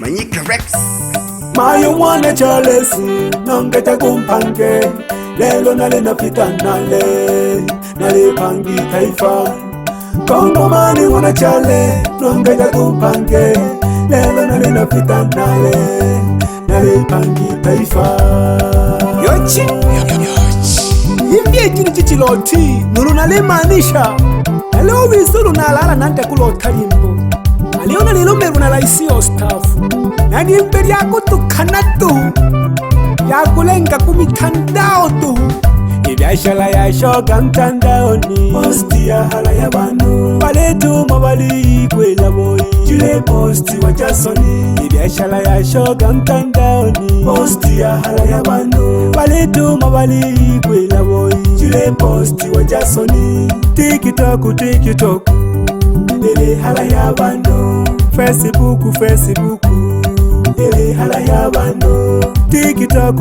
Manyika Rex. Mayo mwana chalesi nongeta kumpange lelo nale napita nale pangi taifa Kongo mani mwana chale nongeta kumpange lelo nale napita nale pangi taifa Lyochi. Hivi jini chichiloti nuru nale manisha leo visulu nalala nante kulota limbo aliona nilumeru na laisio staff nani mberi yako tukana tu yakulenga kumitandao tu ibiashara ya shoga mtandaoni posti ya hala ya banu paletu mabali kwela boy jule posti wa jasoni ibiashara ya shoga mtandaoni posti ya hala ya banu paletu mabali kwela boy jule posti wa jasoni Tikitok ele hala ya banu Facebook ele hala ya banu Tikitok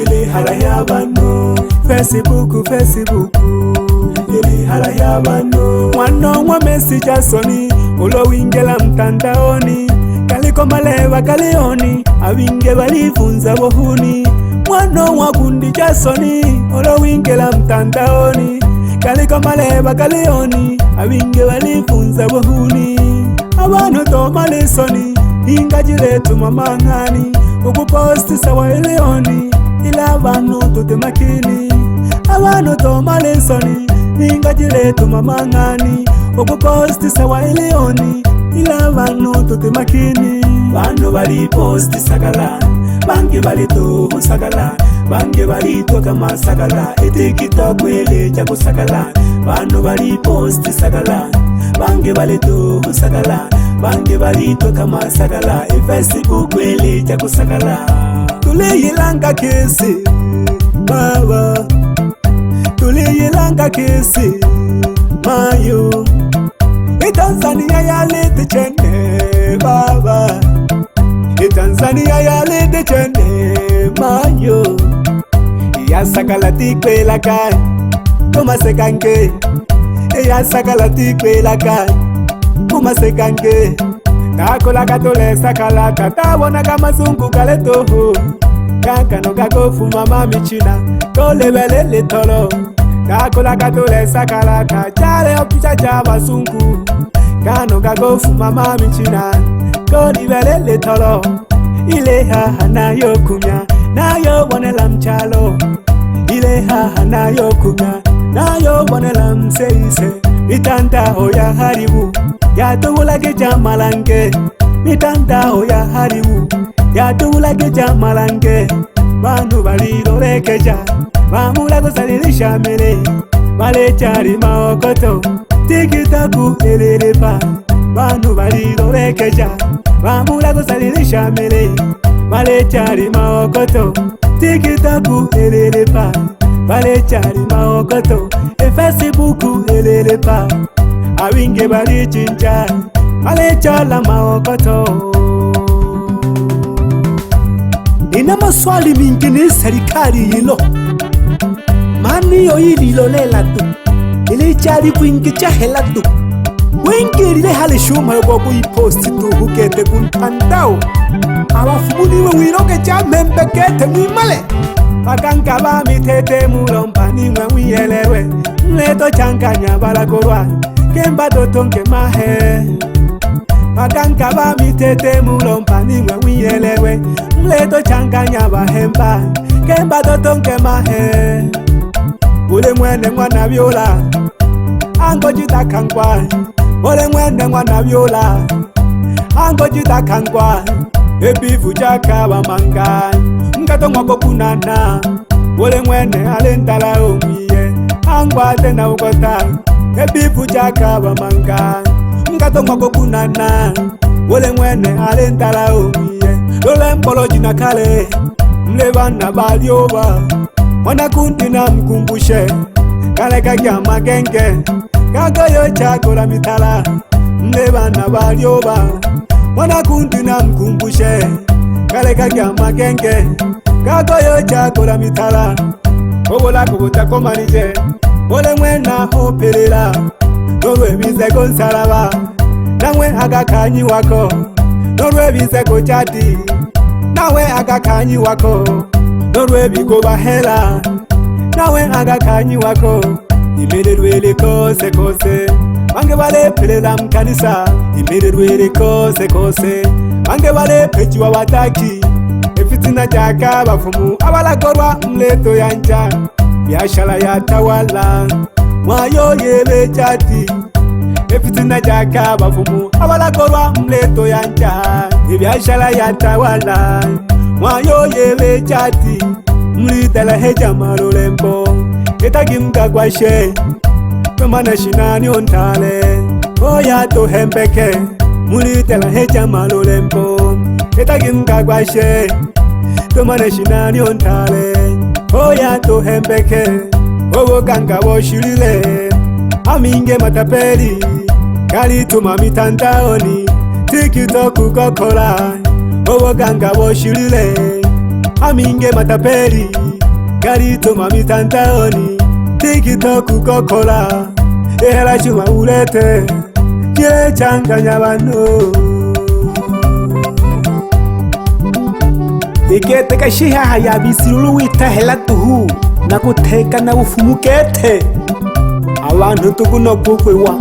ele hala ya banu Facebook ele hala ya banu mwana wa message asoni ulowingela mtandaoni kaliko maleva kalioni awinge balifunza bohuni mwana wa kundi jasoni ulowingela mtandaoni kaliko maleva kalioni awinge balifunza bohuni abantu tomalisoni ingajiletu mamangani ukuposti sawa eleoni ila abantu tutemakini abantu tomalisoni ingajiletu mamangani ukuposti sawa eleoni ila abantu tutemakini bantu bali posti sagala bange bali to sagala bange bali to kama sagala Tikitok ele jako sagala bantu bali posti sagala bange bali to sagala bange bali to kama sagala Facebook ele jako sagala tuleyilanga kesi baba tuleyilanga kesi mayo Tanzania yalete chene baba Tanzania yalete chene mayo ya sagala tikwela kai toma sekange ya sagala tikwela kai toma sekange kakola katole sakala katabona kama sungu kaleto kankano kagofu mama michina tole belele tolo kakola katole sakala kachale opicha cha basungu kano kagofu mama michina tole belele tolo ile haha nayo kumya nayo bonela mchalo ile haha nayo kumya nayo bonela mseise mitandao ya haribu yatubulage jamalange mitandao ya haribu yatubulage jamalange bantu balirorekeja bamula kusalilisha mele balechari maokoto Tikitok elelepa bantu balirorekeja bamula kusalilisha mele balechari maokoto Tikitok elelepa balechari maokoto Facebook elelepa awinge bali chinja balechala maokoto. Ina maswali mingi ni serikali hilo mani yo ililolela tu ilichari kuingicha hela tu wengi lile hali shuma yoko kuiposti tu hukete kuntandao abafumuniwe wiroke cha membekete mwimale Pakanka ba mitete mulomba nimwe mwiyelewe mleto chankanya balakorwa kemba totonke mahe Pakanka ba mitete mulomba nimwe mwiyelewe mleto chankanya bahemba kemba totonke mahe ule mwene mwana vyola ango jitakangwa ule mwene mwana vyola ango jitakangwa ebivu chakaba manga ngato mwako kunana ule mwene alendala omwiye angwate na ukota ebivu chakaba manga ngato mwako kunana ule mwene alendala omwiye lole mbolo jina kale mlebana balioba mwana kundi na mkumbushe kale kakia magenge kagoyo chakora mitala mlebana balioba mwana kundi na mkumbushe kale kakia magenge kagoyo chakora mitala obola kubutako manije ole mwena hopelela Towe bize gonsalaba Namwe agakanyi wako norwebizeko chati nawe agakanyi wako norwebigobahela nawe agakanyi wako imererwele kose kose bange balephelela mkanisa imererwele kose kose bange balephejiwa wataki efitina jaka bafumu abalagorwa mleto yanja biashara yatawala mwayo yele chati efitina jaka bafumu abalagorwa mleto yanja biashara yatawala mwayo yele chati mlitela heja malulembo etagimga kwashe tomana shinani ontale oya to hembeke mlitela heja malulembo etagimga kwashe tomana shinani ontale oya to hembeke owo ganga woshilile aminge matapeli kali tuma mitandaoni Tikitok kokola owo ganga woshilile aminge matapeli kali tuma mitandaoni Tikitok kokola ehela chuma ulete je changanya bano ikete kashiha hayabisirulu witahela tuhu nakuteka na ufumukete abantu tukunokukwewa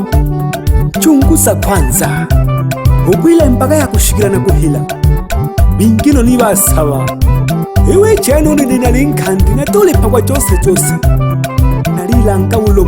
chunguza kwanza ukwile mpaka ya kushikirana kuhila bingino nibasaba iwe chenu nina linkandi na tulipa kwa chose chose nalilanga ulo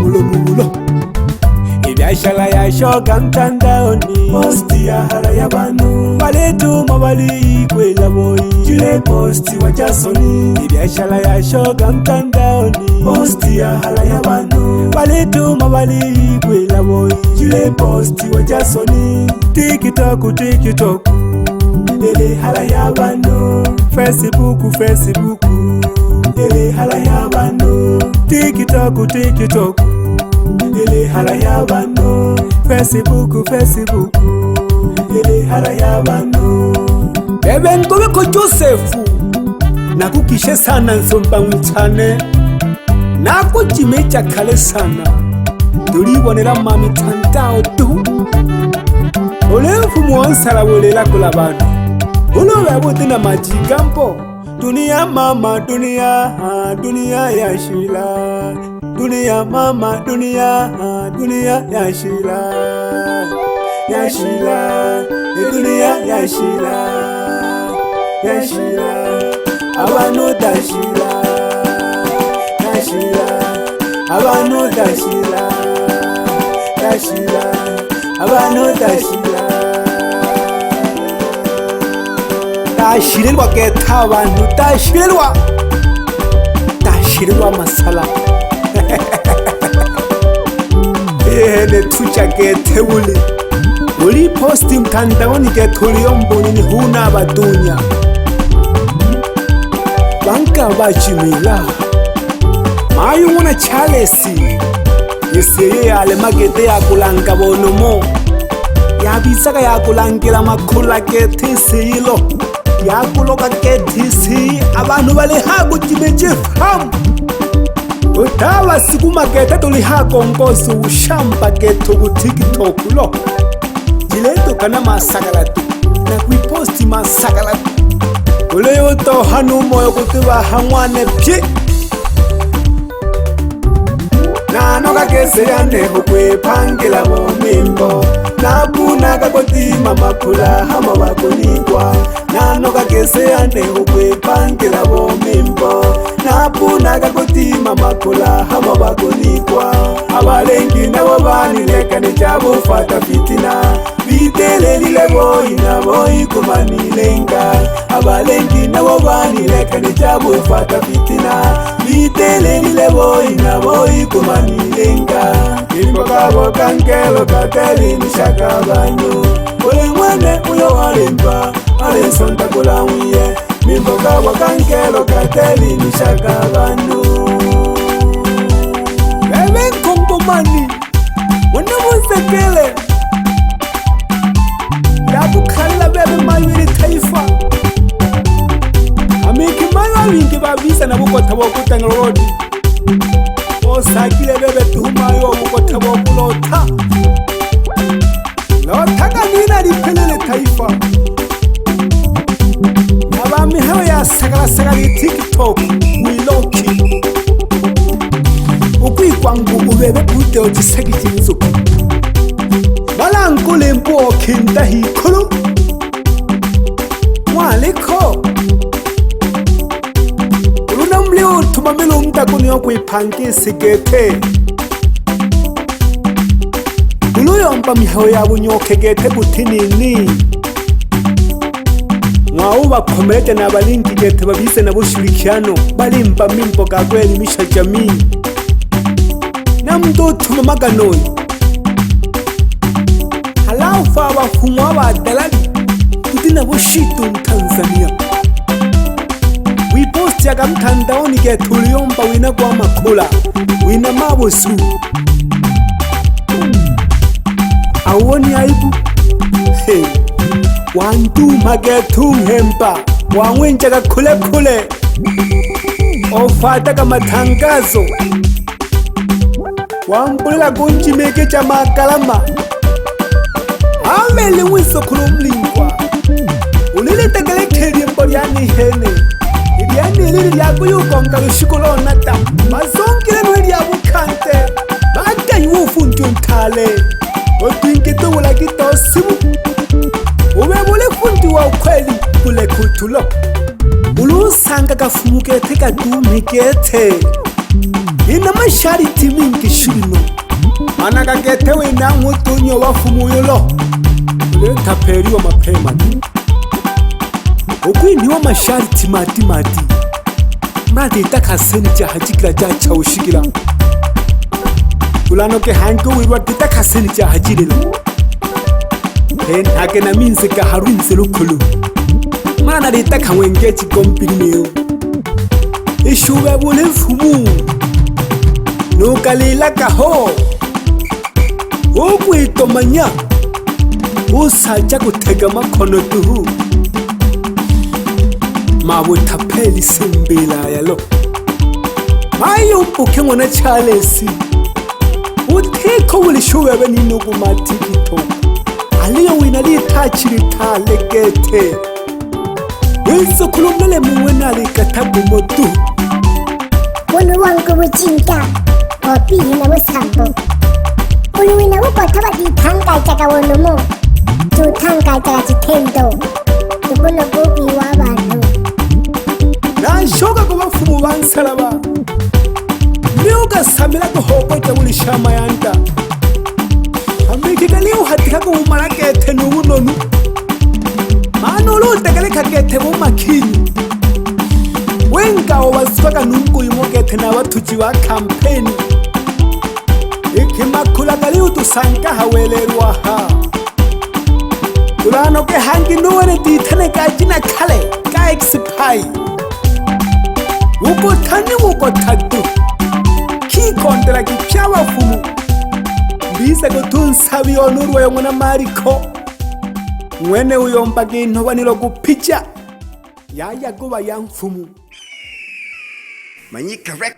ibiashara ya shoga mtandaoni posti ya hala ya banu waletuma wali kwela boy jile posti wa jasoni ibiashara ya shoga mtandaoni posti ya hala ya banu waletuma wali kwela boy jile posti wa jasoni Tikitok ele hala ya banu Facebook ele hala ya banu Tikitok ele hala ya banu Facebook ele hala ya banu bebe ngobe ko Josefu nakukishe sana nsomba mutane nakujimecha kale sana tulibonera mami tantao tu olemfu muonsala wolela kula bantu ulobe butina majigampo dunia mama dunia ya shila dunia mama dunia ya shila dunia ya shila abano dashila abano dashila abano dashila tashirilwa keta abantu tashirilwa masala ehene tucha kete uli posti mtandaoni ketulio mbonini huna badunya banka bachimila mayu muna chalesi yeseye ale magete ya kulanga bonomo yabisaka ya kulangila makula ketesilo yakuloka ketisi abantu bali haku jimeje famu utawa siku makete tuli hako ngozi ushamba keto ku Tikitok lo jileto kana masakalatu na kuiposti masakalatu ule yoto hanu moyo kutiba hamwane pye nanoka kese yane hukwe pangila momimbo napuna kakotima makula hama wakunikwa nanoka kese yane hukwe pangila momimbo napuna kakotima makula hama wakunikwa abalengi nabo banileka nechabufata fitina bitelelile boina boi kumanilenga abalengi nabo banileka nechabufata fitina bitelelile boina boi kumanilenga imbokabo kankelo kateli nishakabanyo ule mwene uyo walimba alesonta kulawiye imbokabo kankelo kateli nishakabanyo bebe kongomani wana musekele yakukhala bebe mayuri taifa amiki mayo wingi babisa na bukota bokutanga rodi osakile bebe tumayo bukota bokulota lota kanina lipelele taifa mbuo kinda hikulu mwaliko uluna mli utumamila umtakuni yokwipangisi gete uluyomba mihayo ya bunyoke gete butinini mwauba komeje na balingi gete babise na bushirikiano balimba mimbo gagweli misha jamii na mdutu mamaganoi halafu abafumu abadalali tutina bushitu Tanzania wiposti yaga mtandaoni gete uliyomba wina kwa makula wina mabusu awoni aibu hey. Wandu magetu hemba wangwenjaga kule kule ofataga matangazo wambulila gunji megeja magalama amele wiso kulumlingwa ulile tegelekeli mbolyani hene ilyani lili lyakuyukonga lushikulonata mazongile nweli yabukante bata yufu ntyuntale otwinkitu ulakitosimu ube bule fundi wa ukweli bule kutulo ulusanga gafumu gete gadume gete ina mashariti mingi shulino mana gagete wina ngutunyo wafumu yulo ule taperi wa mapema ukwini wa mashariti mati mati itakaseni jahajikila jacha ushikila ulanoke hango wirwa itakaseni jahajilila hake na minze ka harunze lukulu mana leta kawenge chikompineo ishube bule fumu nukalila kaho ukwitomanya usaja gutega makono duhu mabutapeli simbila yalo mayumbuke ngona chalesi utiko ulishube benino kuma Tikitok aliyo wina litachiri talegete wiso kulumele muwena likatabu motu unu wangu wujinga wabihi na wasambo unu wina wukotaba ditanga jaga wonumo tutanga jaga jitendo tukuno bubi w'abantu nashoka kubafumu bansaraba niugasamira guhogoja ulishama yanda amikigaliyo hatika kumara gete n'ubunonu mano lutegeleka gete bumakinyi wengawo baswaga nunguye mu gete n'abatuji ba campaign ikimakula galiyo dusanga hawelerwa ha turano ke hangi nuwere ditane gajina kale ka expire uko tatu kikondera gipyawa fumu mbise gutunsabi onurwe mwana mariko mwene uyomba gintobaniro gupicha yaya guba yamfumu Manyika Rex.